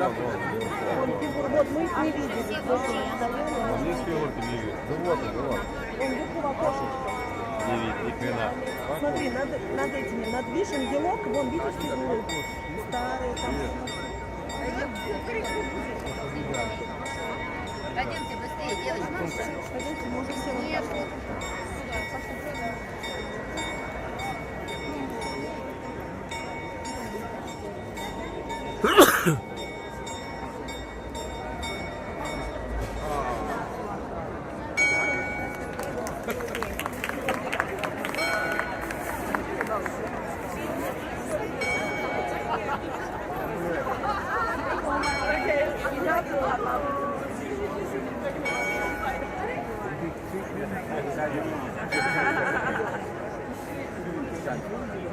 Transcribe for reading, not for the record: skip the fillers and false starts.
Вот мы их не видели. Есть фигурки не видно. Ну вот, ну вот. Он Юхова кошечка. Не видно, ни хрена. Смотри, над этими, над вишен гелок, вон, видишь, фигуры? Старые там. Пойдемте быстрее, девочки. Пойдемте, мы уже все вот Нет, так. Thank you.